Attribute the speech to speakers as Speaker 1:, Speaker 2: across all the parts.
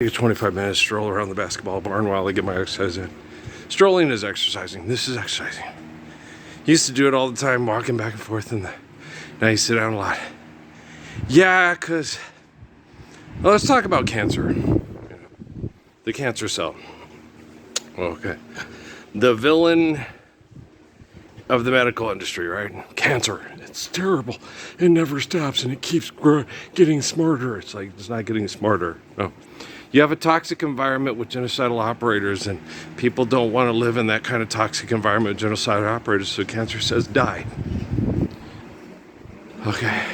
Speaker 1: Take a 25-minute stroll around the basketball barn while I get my exercise in. Strolling is exercising. This is exercising. Used to do it all the time, walking back and forth, and now you sit down a lot. Yeah, because well, let's talk about cancer. The cancer cell. Okay. The villain of the medical industry, right? Cancer. It's terrible. It never stops, and it keeps getting smarter. It's like it's not getting smarter. No. You have a toxic environment with genocidal operators, and people don't want to live in that kind of toxic environment with genocidal operators, so cancer says die. Okay.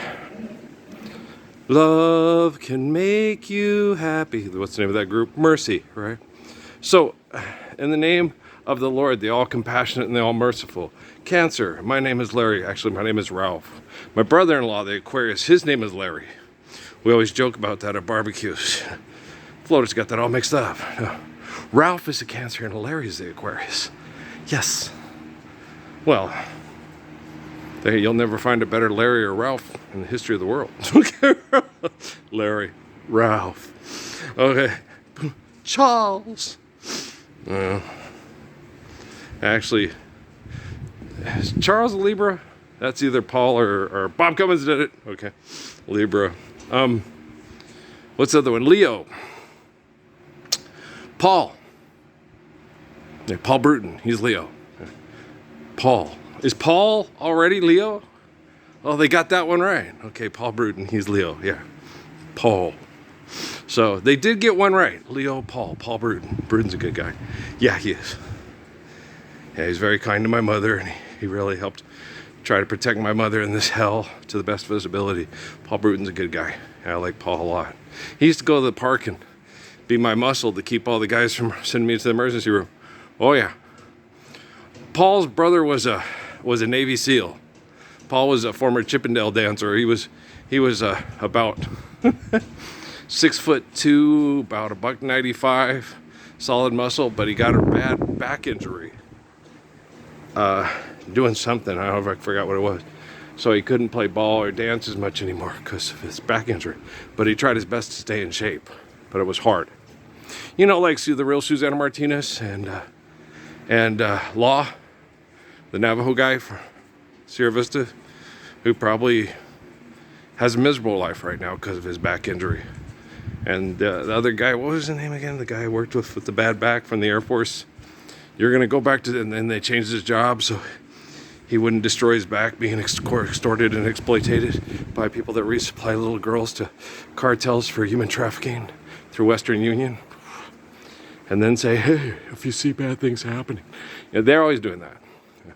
Speaker 1: Love can make you happy. What's the name of that group? Mercy, right? So, in the name of the Lord, the all-compassionate and the all-merciful. Cancer, my name is Larry. Actually, my name is Ralph. My brother-in-law, the Aquarius, his name is Larry. We always joke about that at barbecues. Floater's got that all mixed up. Ralph is the Cancer and Larry is the Aquarius. Yes. Well, you'll never find a better Larry or Ralph in the history of the world. Larry, Ralph. Okay. Charles. Actually, is Charles a Libra? That's either Paul or Bob Cummins did it. Okay. Libra. What's the other one? Leo. Paul. Yeah, Paul Bruton. He's Leo. Paul. Is Paul already Leo? Oh, they got that one right. Okay, Paul Bruton. He's Leo. Yeah. Paul. So they did get one right. Leo, Paul. Paul Bruton. Bruton's a good guy. Yeah, he is. Yeah, he's very kind to my mother, and he really helped try to protect my mother in this hell to the best of his ability. Paul Bruton's a good guy. I like Paul a lot. He used to go to the park and be my muscle to keep all the guys from sending me to the emergency room. Oh yeah. Paul's brother was a Navy SEAL. Paul was a former Chippendale dancer. He was about 6'2", about $195, solid muscle, but he got a bad back injury. Doing something, I don't know if I forgot what it was. So he couldn't play ball or dance as much anymore because of his back injury. But he tried his best to stay in shape, but it was hard. You know, like the real Susana Martinez and Law, the Navajo guy from Sierra Vista, who probably has a miserable life right now because of his back injury. And the other guy, what was his name again? The guy I worked with the bad back from the Air Force. You're going to go back to, and then they changed his job so he wouldn't destroy his back being extorted and exploited by people that resupply little girls to cartels for human trafficking through Western Union. And then say, hey, if you see bad things happening. Yeah, they're always doing that. Yeah.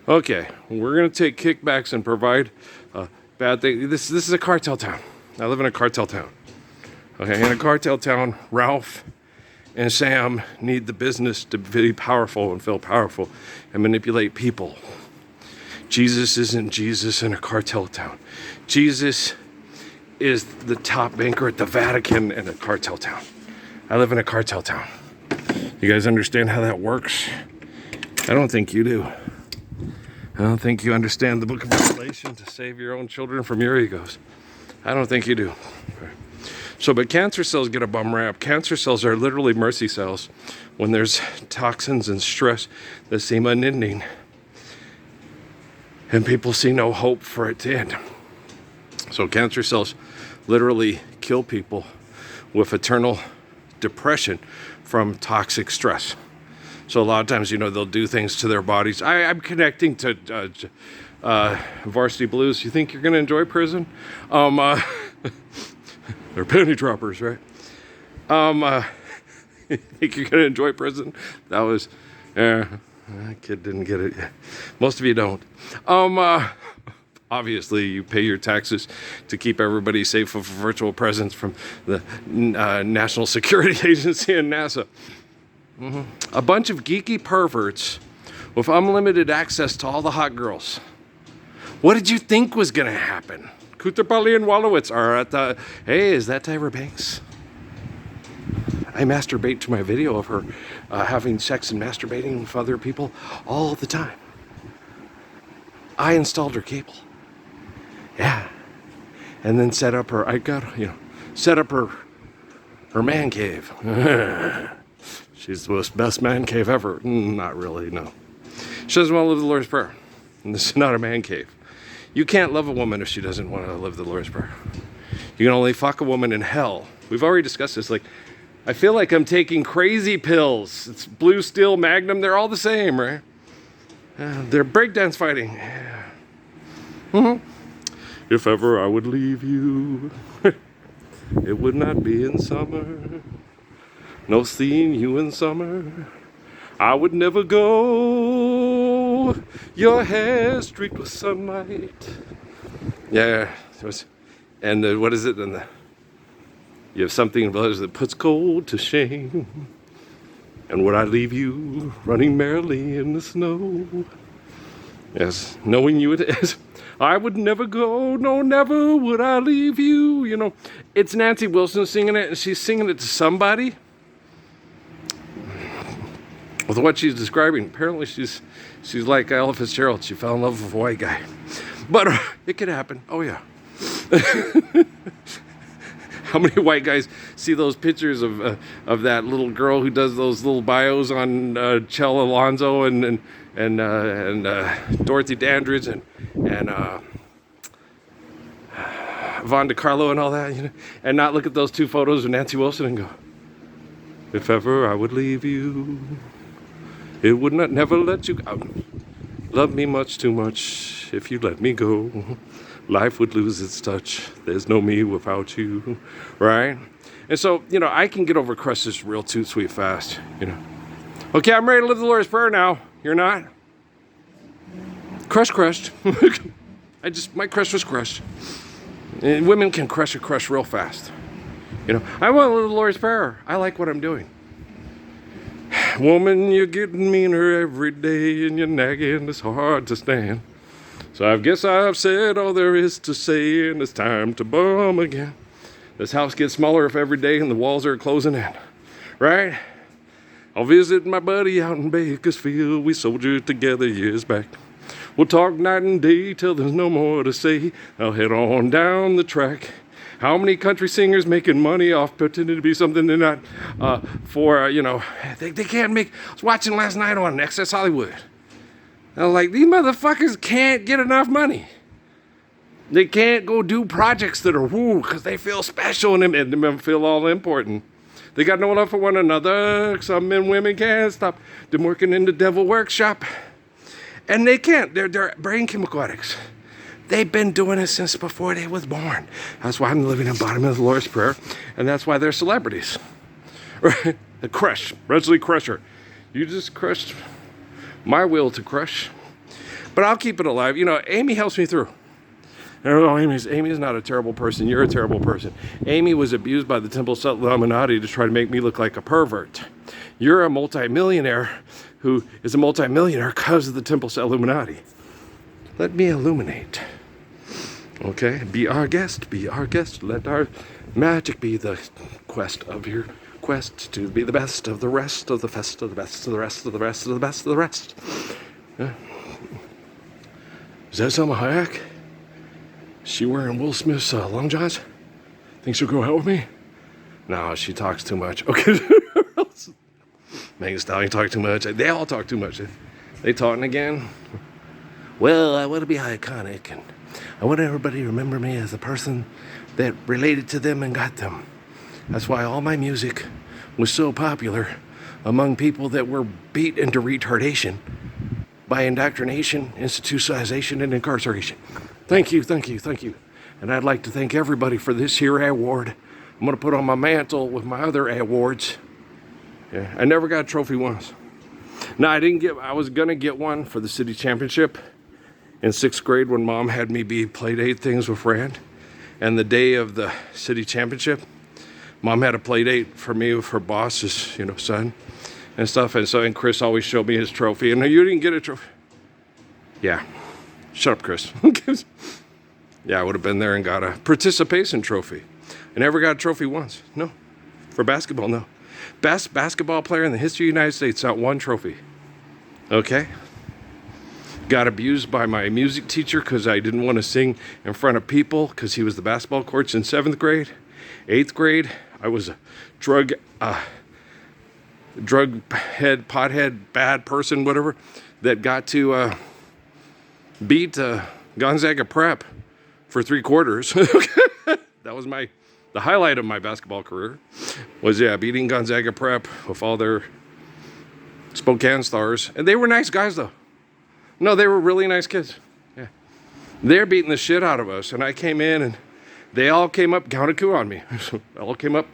Speaker 1: Okay, we're going to take kickbacks and provide bad things. This is a cartel town. I live in a cartel town. Okay, in a cartel town, Ralph and Sam need the business to be powerful and feel powerful and manipulate people. Jesus isn't Jesus in a cartel town. Jesus is the top banker at the Vatican in a cartel town. I live in a cartel town. You guys understand how that works? I don't think you do. I don't think you understand the book of Revelation to save your own children from your egos. I don't think you do. So, but cancer cells get a bum rap. Cancer cells are literally mercy cells when there's toxins and stress that seem unending. And people see no hope for it to end. So cancer cells literally kill people with eternal depression from toxic stress. So a lot of times, they'll do things to their bodies. I'm connecting to Varsity Blues. You think you're going to enjoy prison? They're penny droppers, right? You think you're going to enjoy prison? That was, that kid didn't get it yet. Most of you don't. Obviously, you pay your taxes to keep everybody safe of a virtual presence from the National Security Agency and NASA. A bunch of geeky perverts with unlimited access to all the hot girls. What did you think was going to happen? Kutapali and Wallowitz are at the... Hey, is that Tyra Banks? I masturbate to my video of her having sex and masturbating with other people all the time. I installed her cable. Yeah. And then set up her, set up her her man cave. She's the best man cave ever. Not really, no. She doesn't want to live the Lord's Prayer. And this is not a man cave. You can't love a woman if she doesn't want to live the Lord's Prayer. You can only fuck a woman in hell. We've already discussed this. Like, I feel like I'm taking crazy pills. It's Blue Steel, Magnum. They're all the same, right? They're breakdance fighting. Yeah. If ever I would leave you, it would not be in summer. No seeing you in summer. I would never go. Your hair streaked with sunlight. Yeah. And what is it? And you have something that puts cold to shame. And would I leave you running merrily in the snow? Yes, knowing you it is. I would never go, no, never would I leave you. You know, it's Nancy Wilson singing it, and she's singing it to somebody. With what she's describing, apparently she's like Ella Fitzgerald. She fell in love with a white guy. But it could happen. Oh, yeah. How many white guys see those pictures of that little girl who does those little bios on Chell Alonzo and Dorothy Dandridge and Von DiCarlo and all that, you know, and not look at those two photos of Nancy Wilson and go, if ever I would leave you, it would not never let you go. Love me much too much if you let me go. Life would lose its touch. There's no me without you, right? And so, you know, I can get over crushes real too sweet fast, you know. Okay, I'm ready to live the Lord's Prayer now. You're not? Crushed. My crush was crushed. And women can crush a crush real fast. You know, I want to live the Lord's Prayer. I like what I'm doing. Woman, you're getting meaner every day, and you're nagging, it's hard to stand. So I guess I've said all there is to say, and it's time to bum again. This house gets smaller every day, and the walls are closing in, right? I'll visit my buddy out in Bakersfield. We soldiered together years back. We'll talk night and day till there's no more to say. I'll head on down the track. How many country singers making money off pretending to be something they're not you know, they can't make. I was watching last night on Access Hollywood. I was like, these motherfuckers can't get enough money. They can't go do projects that are woo because they feel special and them feel all important. They got no love for one another. Some men and women can't stop them working in the devil workshop. And they can't. They're brain chemical addicts. They've been doing it since before they was born. That's why I'm living in bottom of the Lord's Prayer. And that's why they're celebrities. Right? The crush. Leslie Crusher. You just crushed my will to crush. But I'll keep it alive. You know, Amy helps me through. Oh, Amy's not a terrible person. You're a terrible person. Amy was abused by the Temple Illuminati to try to make me look like a pervert. You're a multimillionaire who is a multimillionaire because of the Temple Illuminati. Let me illuminate. Okay? Be our guest. Be our guest. Let our magic be the quest of your quest to be the best of the rest of the fest of the best of the rest of the rest of the best of the rest. Is that Selma Hayek? She wearing Will Smith's long johns? Think she'll go out with me? No, she talks too much. Okay. Megan Stallion talk too much. They all talk too much. They talking again. Well, I want to be iconic, and I want everybody to remember me as a person that related to them and got them. That's why all my music was so popular among people that were beat into retardation by indoctrination, institutionalization, and incarceration. Thank you. And I'd like to thank everybody for this here award. I'm going to put on my mantle with my other awards. Yeah, I never got a trophy once. No, I was going to get one for the city championship in 6th grade when Mom had me be play date things with Rand. And the day of the city championship, Mom had a play date for me with her boss's, son and stuff. And Chris always showed me his trophy. And you didn't get a trophy. Yeah. Shut up, Chris. Yeah, I would have been there and got a participation trophy. I never got a trophy once. No. For basketball, no. Best basketball player in the history of the United States, not one trophy. Okay? Got abused by my music teacher because I didn't want to sing in front of people because he was the basketball coach in 7th grade. 8th grade, I was a drug head, pothead, bad person, whatever, that got to beat Gonzaga Prep for 3 quarters. That was the highlight of my basketball career. Was beating Gonzaga Prep with all their Spokane stars, and they were nice guys though. No, they were really nice kids. Yeah, they're beating the shit out of us, and I came in and they all came up, counted coup on me. They all came up,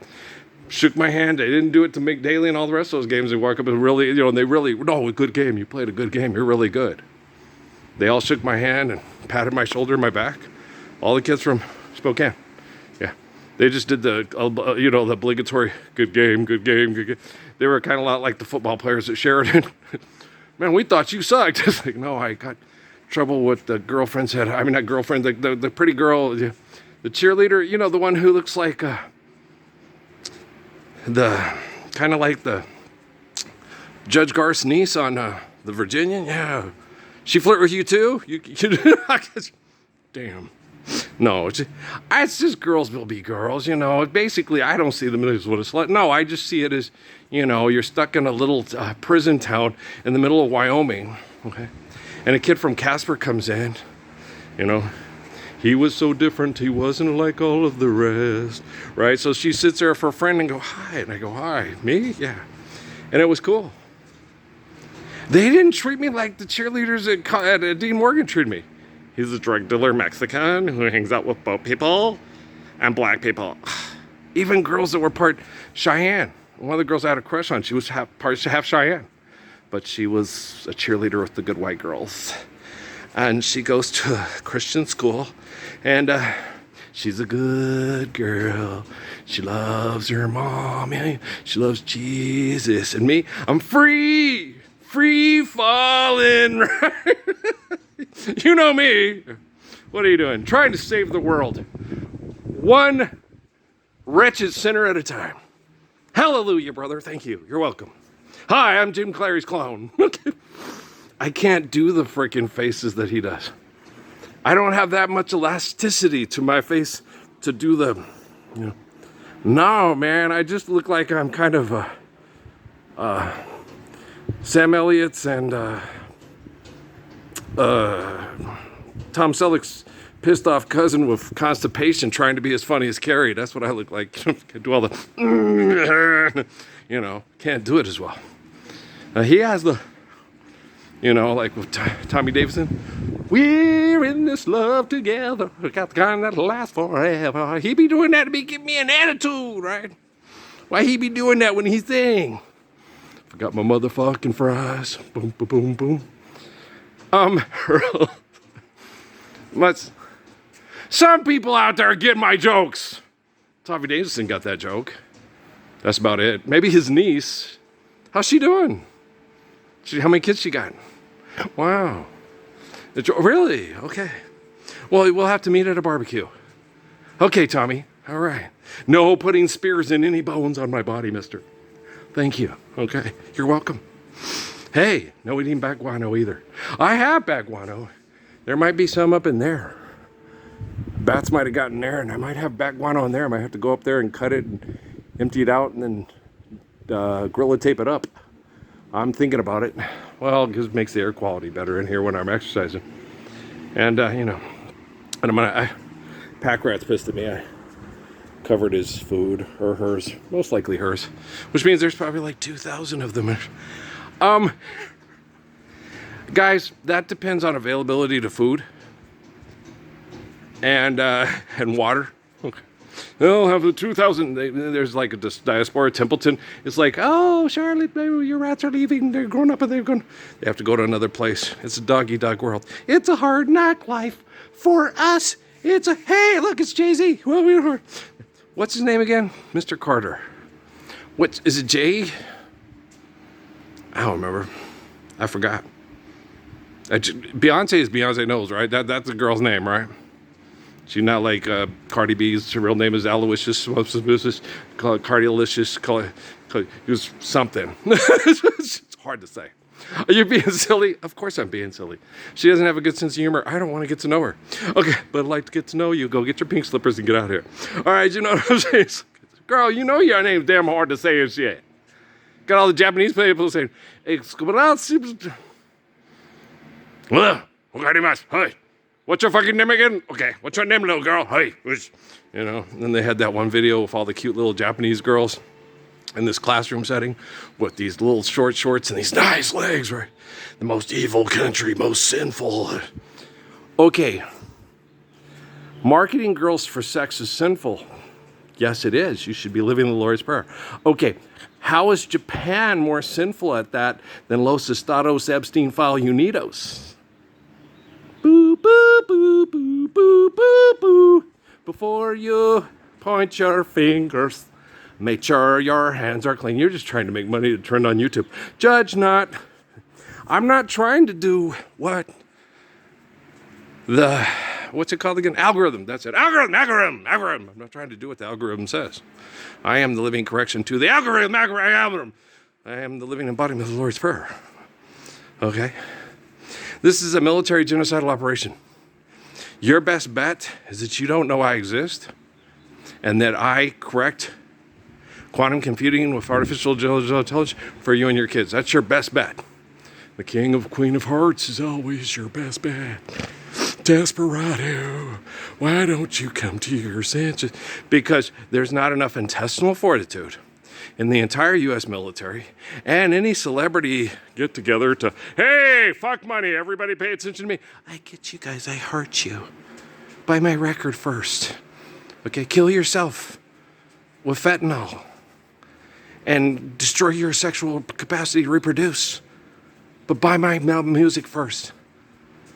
Speaker 1: shook my hand. They didn't do it to Mick Daly and all the rest of those games. They walk up and really, they really, no, a good game. You played a good game. You're really good. They all shook my hand and patted my shoulder and my back. All the kids from Spokane. Yeah. They just did the obligatory good game, good game, good game. They were kind of a lot like the football players at Sheridan. Man, we thought you sucked. It's like, no, I got trouble with the girlfriends had. I mean, not girlfriend, the pretty girl, the cheerleader, the one who looks like the kind of like the Judge Garth's niece on the Virginian. Yeah, she flirt with you too. You damn. No, it's just girls will be girls. Basically, I don't see them as what a slut. No, I just see it as you're stuck in a little prison town in the middle of Wyoming. Okay, and a kid from Casper comes in. He was so different, he wasn't like all of the rest, right? So she sits there for a friend and go, hi, and I go, hi, me? Yeah. And it was cool. They didn't treat me like the cheerleaders at Dean Morgan treated me. He's a drug dealer Mexican who hangs out with boat people and black people. Even girls that were part Cheyenne. One of the girls I had a crush on, she was half Cheyenne. But she was a cheerleader with the good white girls. And she goes to a Christian school, and she's a good girl. She loves her mom, and she loves Jesus. And me, I'm free falling, right? You know me. What are you doing? Trying to save the world. One wretched sinner at a time. Hallelujah, brother. Thank you. You're welcome. Hi, I'm Jim Clary's clone. I can't do the freaking faces that he does. I don't have that much elasticity to my face to do the, No, man, I just look like I'm kind of Sam Elliott's and Tom Selleck's pissed off cousin with constipation trying to be as funny as Carrie. That's what I look like. Can't do all the, can't do it as well. He has the, like with Tommy Davidson, we're in this love together. We got the kind that'll last forever. He be doing that to give me an attitude, right? Why he be doing that when he sing? Forgot my motherfucking fries. Boom, boom, boom, boom. Some people out there get my jokes. Tommy Davidson got that joke. That's about it. Maybe his niece. How's she doing? How many kids she got? Wow. Really? Okay. Well, we'll have to meet at a barbecue. Okay, Tommy. All right. No putting spears in any bones on my body, mister. Thank you. Okay. You're welcome. Hey, no eating back guano either. I have back guano. There might be some up in there. Bats might have gotten there, and I might have back guano in there. I might have to go up there and cut it and empty it out and then Gorilla tape it up. I'm thinking about it. Well, because it makes the air quality better in here when I'm exercising. And, and Pack Rat's pissed at me. I covered his food, or hers, most likely hers, which means there's probably like 2,000 of them. Guys, that depends on availability to food and water. Okay. They'll have the 2,000. There's like a diaspora, Templeton. It's like, oh, Charlotte, your rats are leaving. They're grown up and they have to go to another place. It's a dog-eat-dog world. It's a hard knock life for us. Hey, look, it's Jay-Z. What's his name again? Mr. Carter. Is it Jay? I don't remember. I forgot. Beyonce is Beyonce Knowles, right? That's the girl's name, right? She's not like Cardi B's. Her real name is Aloysius. Cardiolicious. It was something. It's hard to say. Are you being silly? Of course I'm being silly. She doesn't have a good sense of humor. I don't want to get to know her. Okay, but I'd like to get to know you. Go get your pink slippers and get out of here. All right, you know what I'm saying? Girl, you know your name's damn hard to say and shit. Got all the Japanese people saying, Hi. What's your fucking name again? Okay, what's your name, little girl? Hi. You know, and then they had that one video with all the cute little Japanese girls in this classroom setting with these little short shorts and these nice legs, right? The most evil country, most sinful. Okay. Marketing girls for sex is sinful. Yes, it is. You should be living the Lord's Prayer. Okay. How is Japan more sinful at that than Los Estados Epstein File Unidos? Boo, boo, boo, boo, boo, boo, boo. Before you point your fingers, make sure your hands are clean. You're just trying to make money to trend on YouTube. Judge not. I'm not trying to do what's it called again? Algorithm. That's it. Algorithm. I'm not trying to do what the algorithm says. I am the living correction to the algorithm. I am the living embodiment of the Lord's Prayer. Okay? This is a military genocidal operation. Your best bet is that you don't know I exist and that I correct quantum computing with artificial intelligence for you and your kids. That's your best bet. The king of queen of hearts is always your best bet. Desperado, why don't you come to your senses? Because there's not enough intestinal fortitude in the entire U.S. military and any celebrity get together to, hey, fuck money, everybody pay attention to me. I get you guys, I hurt you. Buy my record first. Okay, kill yourself with fentanyl and destroy your sexual capacity to reproduce. But buy my music first.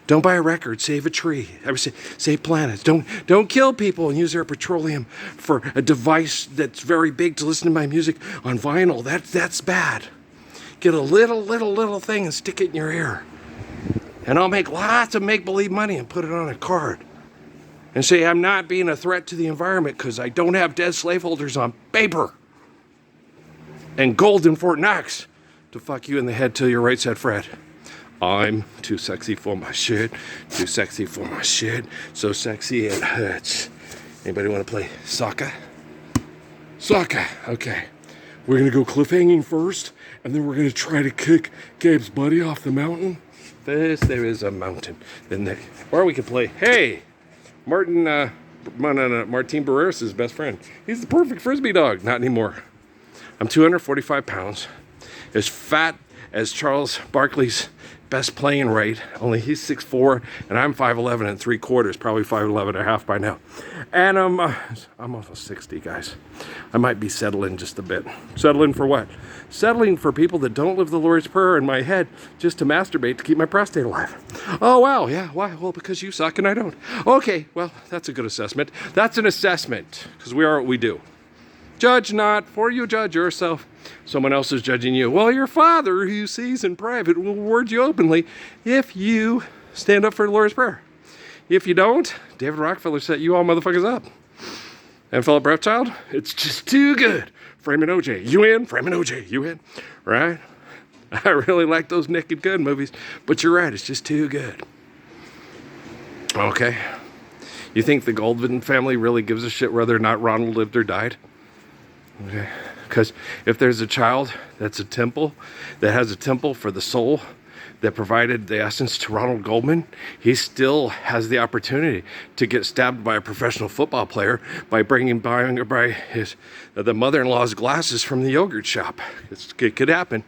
Speaker 1: Don't buy a record, save a tree. I would say save planets. Don't kill people and use their petroleum for a device that's very big to listen to my music on vinyl. That's bad. Get a little thing and stick it in your ear. And I'll make lots of make-believe money and put it on a card. And say I'm not being a threat to the environment because I don't have dead slaveholders on paper. And gold in Fort Knox to fuck you in the head till your right said Fred. I'm too sexy for my shit. Too sexy for my shit. So sexy it hurts. Anybody want to play soccer? Soccer. Okay. We're going to go cliffhanging first, and then we're going to try to kick Gabe's buddy off the mountain. First, there is a mountain. Then there, or we could play, hey, Martin Barreras' best friend. He's the perfect Frisbee dog. Not anymore. I'm 245 pounds. As fat as Charles Barkley's best playing rate, only he's 6'4", and I'm 5'11" and 3/4, probably 5'11" and a half by now. And I'm almost 60, guys. I might be settling just a bit. Settling for what? Settling for people that don't live the Lord's Prayer in my head just to masturbate to keep my prostate alive. Oh, wow, yeah, why? Well, because you suck and I don't. Okay, well, that's a good assessment. That's an assessment, because we are what we do. Judge not, for you judge yourself. Someone else is judging you. Well, your Father, who sees in private, will reward you openly if you stand up for the Lord's Prayer. If you don't, David Rockefeller set you all motherfuckers up. And Philip Rothschild, it's just too good. Framing OJ, you in? Framing OJ, you in? Right? I really like those Naked Gun movies, but you're right, it's just too good. Okay. You think the Goldman family really gives a shit whether or not Ronald lived or died? Okay. Because if there's a child that's a temple, that has a temple for the soul, that provided the essence to Ronald Goldman, he still has the opportunity to get stabbed by a professional football player by buying the mother-in-law's glasses from the yogurt shop. It could happen.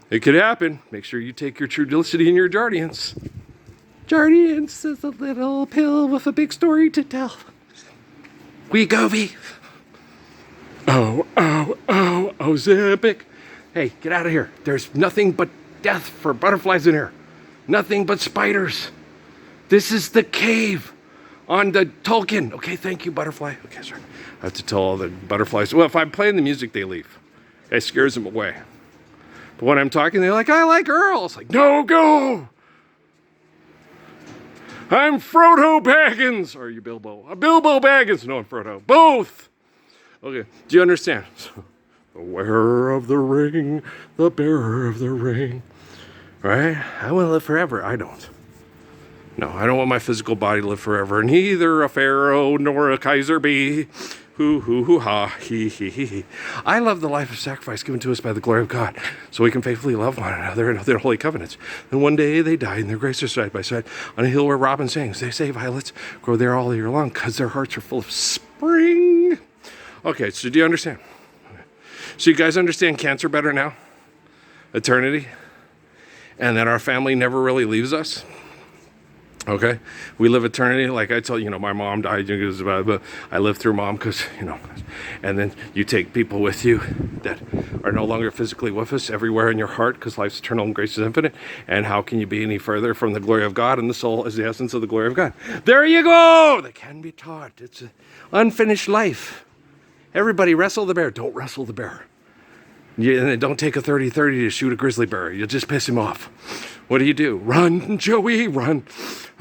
Speaker 1: It could happen. Make sure you take your Trulicity and your Jardiance. Jardiance is a little pill with a big story to tell. Wegovy. Oh, Ozempic. Hey, get out of here. There's nothing but death for butterflies in here. Nothing but spiders. This is the cave on the Tolkien. Okay, thank you, butterfly. Okay, sorry. I have to tell all the butterflies. Well, if I'm playing the music, they leave. It scares them away. But when I'm talking, they're like, I like girls. Like, no, go. I'm Frodo Baggins. Or are you Bilbo? Bilbo Baggins. No, I'm Frodo. Both. Okay, do you understand? The wearer of the ring, the bearer of the ring. Right? I want to live forever. I don't. No, I don't want my physical body to live forever. Neither a pharaoh nor a Kaiser be. Hoo hoo hoo ha, hee hee hee hee. I love the life of sacrifice given to us by the glory of God, so we can faithfully love one another and their holy covenants. And one day they die, and their graces are side by side on a hill where robin sings. They say violets grow there all year long, because their hearts are full of spring. Okay, so do you understand? So you guys understand cancer better now? Eternity? And that our family never really leaves us? Okay, we live eternity. Like I tell you, my mom died. But I lived through mom because, and then you take people with you that are no longer physically with us everywhere in your heart, because life's eternal and grace is infinite. And how can you be any further from the glory of God? And the soul is the essence of the glory of God. There you go. That can be taught. It's an unfinished life. Everybody wrestle the bear. Don't wrestle the bear. And don't take a 30-30 to shoot a grizzly bear. You'll just piss him off. What do? Run, Joey, run.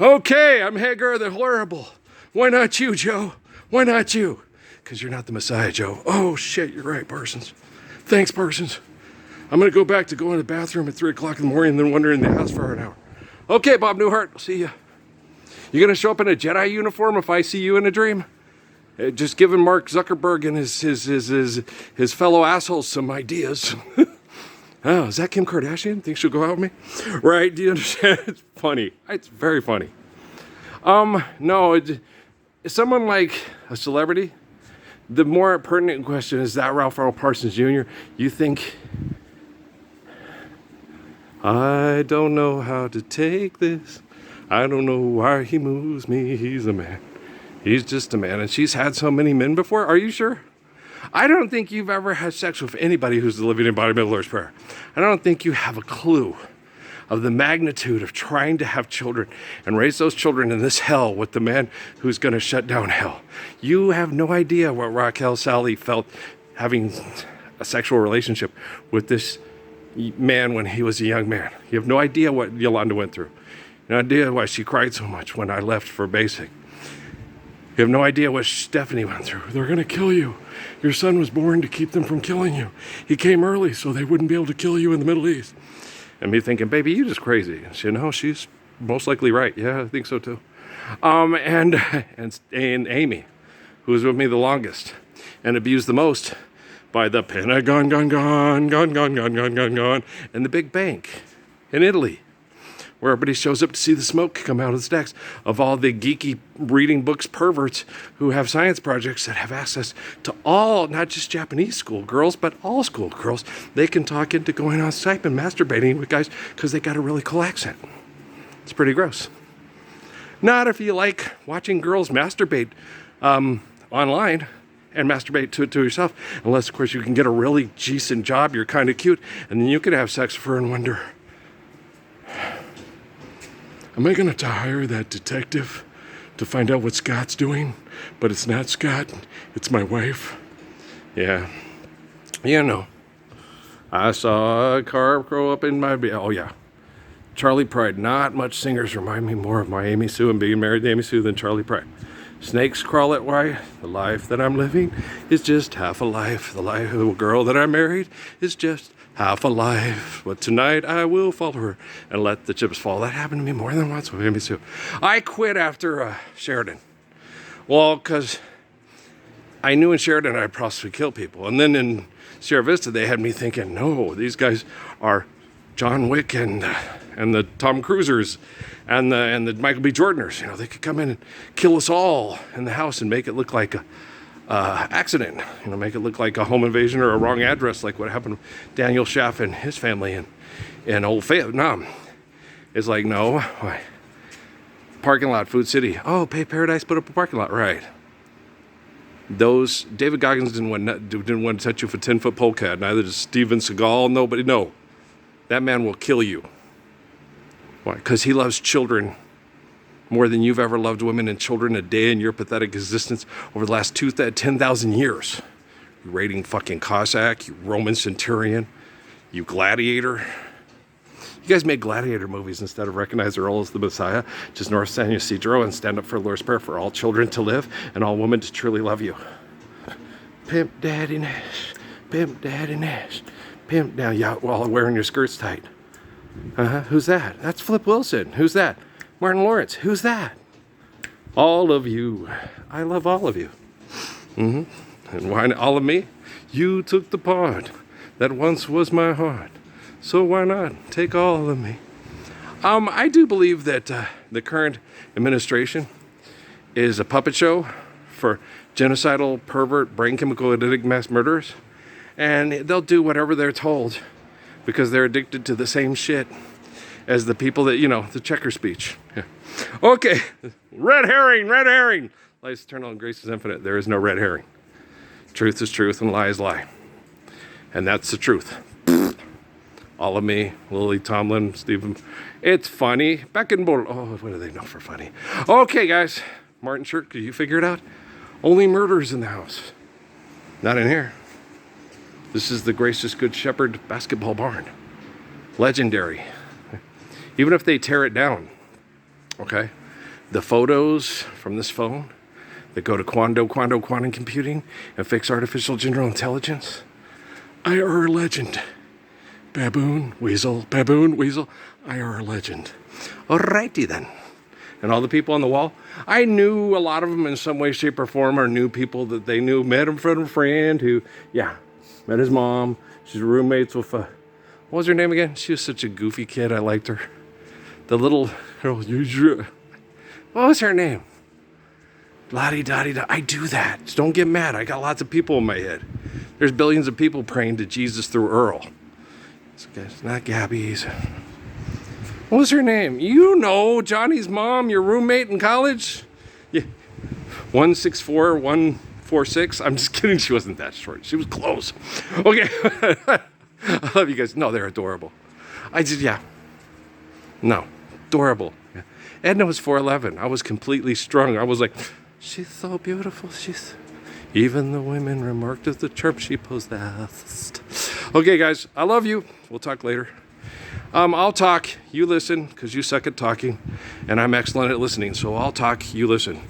Speaker 1: Okay, I'm Hagar the Horrible. Why not you, Joe? Why not you? Because you're not the Messiah, Joe. Oh, shit, you're right, Parsons. Thanks, Parsons. I'm going to go back to going to the bathroom at 3 o'clock in the morning and then wander in the house for an hour. Okay, Bob Newhart, I'll see you. You going to show up in a Jedi uniform if I see you in a dream? Just giving Mark Zuckerberg and his fellow assholes some ideas. Oh, is that Kim Kardashian? Think she'll go out with me? Right, do you understand? It's funny. It's very funny. No, is someone like a celebrity? The more pertinent question is that Ralph Earl Parsons Jr., you think, I don't know how to take this. I don't know why he moves me. He's a man. He's just a man. And she's had so many men before. Are you sure? I don't think you've ever had sex with anybody who's the living embodiment of the Lord's Prayer. I don't think you have a clue of the magnitude of trying to have children and raise those children in this hell with the man who's going to shut down hell. You have no idea what Raquel Sally felt having a sexual relationship with this man when he was a young man. You have no idea what Yolanda went through. No idea why she cried so much when I left for basic. You have no idea what Stephanie went through. They're going to kill you. Your son was born to keep them from killing you. He came early so they wouldn't be able to kill you in the Middle East. And me thinking, baby, you just crazy. She's most likely right. Yeah, I think so too. And Amy, who was with me the longest and abused the most by the Pentagon, gone, and the big bank in Italy, where everybody shows up to see the smoke come out of the stacks of all the geeky reading books perverts who have science projects that have access to all, not just Japanese schoolgirls, but all schoolgirls. They can talk into going on Skype and masturbating with guys because they got a really cool accent. It's pretty gross. Not if you like watching girls masturbate online and masturbate to yourself, unless, of course, you can get a really decent job, you're kind of cute, and then you can have sex with her and wonder, am I going to hire that detective to find out what Scott's doing? But it's not Scott, it's my wife. Yeah. I saw a car grow up in my... Oh, yeah. Charlie Pride. Not much singers remind me more of my Amy Sue and being married to Amy Sue than Charlie Pride. Snakes crawl at why? The life that I'm living is just half a life. The life of the girl that I married is just half a life. But tonight I will follow her and let the chips fall. That happened to me more than once with Amy Sue. I quit after Sheridan. Well, because I knew in Sheridan I'd possibly kill people. And then in Sierra Vista, they had me thinking, no, these guys are John Wick and the Tom Cruisers and the Michael B. Jordaners. They could come in and kill us all in the house and make it look like a accident. Make it look like a home invasion or a wrong address, like what happened with Daniel Schaff and his family in Old Vietnam. It's like, no, why? Parking lot, Food City. Oh, Pay Paradise put up a parking lot, right? Those David Goggins didn't want to touch you for 10-foot polecat. Neither does Steven Seagal. Nobody. No, that man will kill you. Why? Because he loves children more than you've ever loved women and children a day in your pathetic existence over the last 10,000 years. You raiding fucking Cossack, you Roman centurion, you gladiator. You guys made gladiator movies instead of recognize their role as the Messiah. Just North San Ysidro and stand up for the Lord's Prayer for all children to live and all women to truly love you. Pimp Daddy Nash, Pimp Daddy Nash, Pimp down. Yeah, while wearing your skirts tight. Who's that? That's Flip Wilson. Who's that? Martin Lawrence. Who's that? All of you. I love all of you. And why not all of me? You took the part that once was my heart. So why not take all of me? I do believe that the current administration is a puppet show for genocidal, pervert, brain chemical addicted mass murderers. And they'll do whatever they're told because they're addicted to the same shit as the people that, the checker speech. Yeah. Okay, red herring, red herring. Life is eternal and grace is infinite. There is no red herring. Truth is truth and lie is lie. And that's the truth. All of me, Lily Tomlin, Stephen. It's funny. Back in Bull. Oh, what do they know for funny? Okay, guys. Martin Shirk, can you figure it out? Only murders in the house. Not in here. This is the Gracious Good Shepherd basketball barn. Legendary. Even if they tear it down, okay? The photos from this phone that go to quantum computing and fix artificial general intelligence. IR legend. Baboon, weasel, IR legend. Alrighty then. And all the people on the wall, I knew a lot of them in some way, shape, or form, or knew people that they knew, met him from a friend who, met his mom. She's roommates with, what was her name again? She was such a goofy kid, I liked her. The little girl, what was her name? La-di-da-di-da. I do that. Just don't get mad. I got lots of people in my head. There's billions of people praying to Jesus through Earl. It's not Gabby's. What was her name? You know, Johnny's mom, your roommate in college? Yeah. 164, 146. I'm just kidding. She wasn't that short. She was close. Okay. I love you guys. No, they're adorable. No, adorable. Yeah. Edna was 4'11". I was completely strung. I was like, she's so beautiful. Even the women remarked at the charm she possessed. Okay, guys, I love you. We'll talk later. I'll talk, you listen, because you suck at talking, and I'm excellent at listening. So I'll talk, you listen.